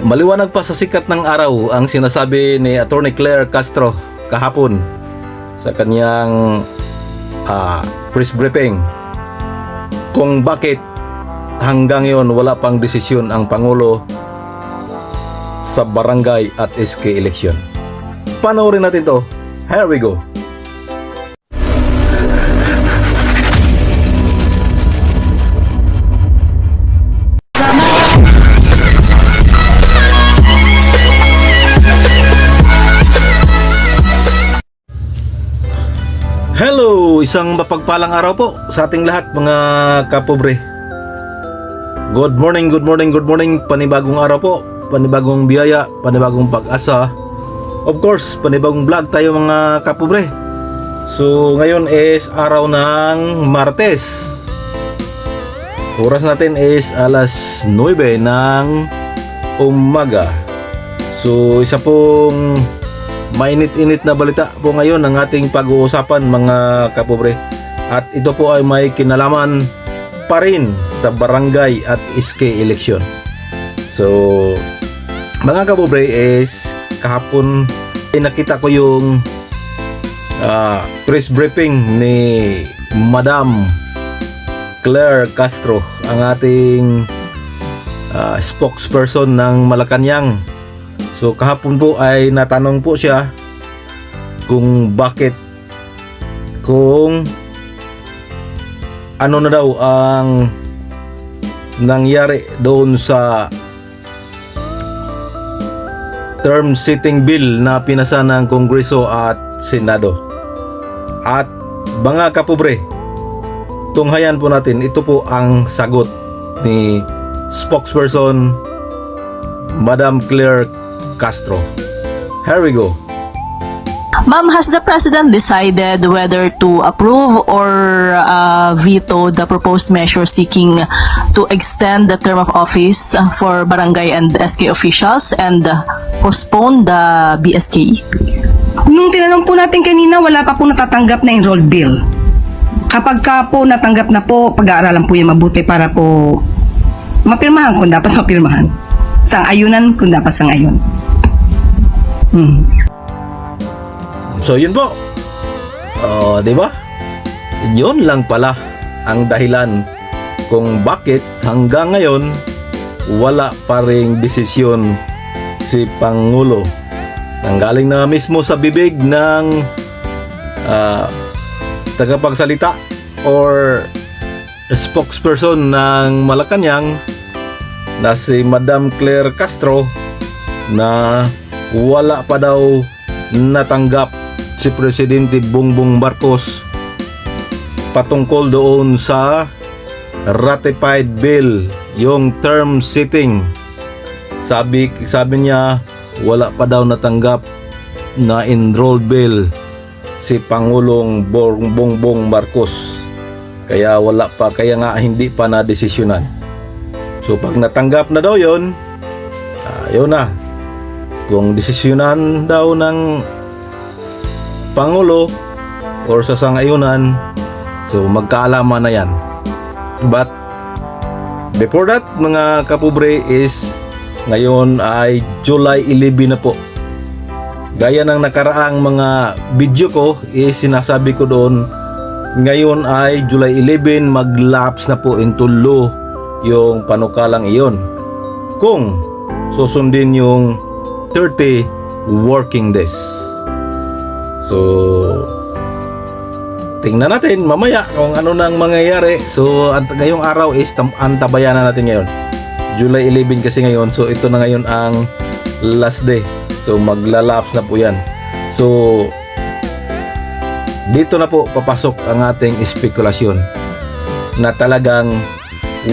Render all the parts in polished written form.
Maliwanag pa sa sikat ng araw ang sinasabi ni Attorney Claire Castro kahapon sa kanyang press briefing kung bakit hanggang ngayon wala pang desisyon ang Pangulo sa barangay at SK election. Panoorin natin to. Here we go. Hello! Isang mapagpalang araw po sa ating lahat mga kapobre. Good morning, good morning, good morning. Panibagong araw po, panibagong biyaya, panibagong pag-asa. Of course, panibagong vlog tayo mga kapobre. So ngayon is araw ng Martes. Oras natin is alas 9 ng umaga. So isa pong mainit-init na balita po ngayon ang ating pag-uusapan mga kapobre. At ito po ay may kinalaman pa rin sa barangay at SK election. So mga kapobre is kahapon ay nakita ko yung press briefing ni Madam Claire Castro, ang ating spokesperson ng Malacanang. So kahapon po ay natanong po siya kung bakit, kung ano na daw ang nangyari doon sa term setting bill na pinasa ng Kongreso at Senado. At mga kapobre, tunghayan po natin, ito po ang sagot ni spokesperson Madam Claire Castro. Here we go. Ma'am, has the President decided whether to approve or veto the proposed measure seeking to extend the term of office for barangay and SK officials and postpone the BSK? Nung tinanong po natin kanina, wala pa po natatanggap na enrolled bill. Kapag ka po natanggap na po, pag-aaralan po yan mabuti para po mapirmahan kung dapat mapirmahan. Sang-ayunan kung dapat sang-ayun. So yun po. Di ba? Yun lang pala ang dahilan kung bakit hanggang ngayon wala pa ring desisyon si Pangulo. Nanggaling na mismo sa bibig ng tagapagsalita or spokesperson ng Malacanang na si Madam Claire Castro na wala pa daw natanggap si Presidente Bongbong Marcos patungkol doon sa ratified bill, yung term setting. Sabi niya wala pa daw natanggap na enrolled bill si Pangulong Bongbong Marcos. Kaya wala pa, kaya nga hindi pa na desisyonan. So pag natanggap na daw yun, yun na. Kung desisyonan daw ng Pangulo or sa sangayunan, so magkaalaman na yan. But before that mga kapobre is ngayon ay July 11 na po. Gaya ng nakaraang mga video ko is sinasabi ko doon, ngayon ay July 11, mag-lapse na po into law yung panukalang iyon kung susundin yung 30 working days. So tingnan natin mamaya kung ano nang mangyayari. So ngayong araw is antabayan na natin ngayon, July 11 kasi ngayon. So ito na ngayon ang last day. So maglalaps na po yan. So dito na po papasok ang ating spekulasyon na talagang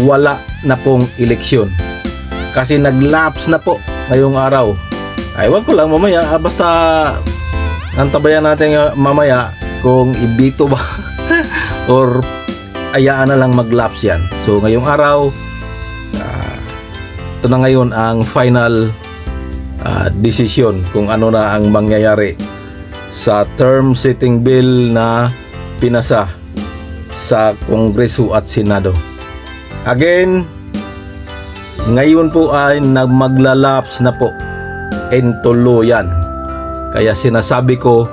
wala na pong eleksyon kasi naglaps na po ngayong araw. Aywan ko lang mamaya, basta antabayan natin mamaya kung ibito ba or ayaan na lang maglaps yan. So ngayong araw, ito na ngayon ang final decision kung ano na ang mangyayari sa term setting bill na pinasa sa Kongreso at Senado. Again, ngayon po ay maglalapse na po in tuluyan. Kaya sinasabi ko,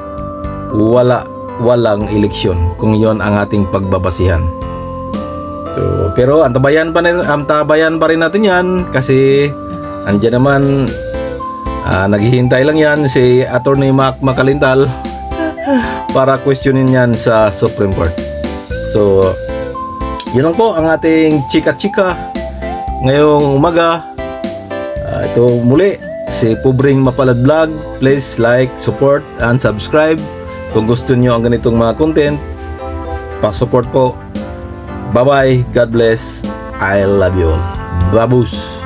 walang eleksyon kung yon ang ating pagbabasihan. So, pero antabayan pa rin natin yan kasi andyan naman naghihintay lang yan si Attorney Mac Macalintal para questionin yan sa Supreme Court. So, yun lang po ang ating chika-chika ngayong umaga. Ito muli si Pubring Mapalad Vlog. Please like, support, and subscribe kung gusto nyo ang ganitong mga content. Pa-support po. Bye bye, God bless, I love you all. Babus.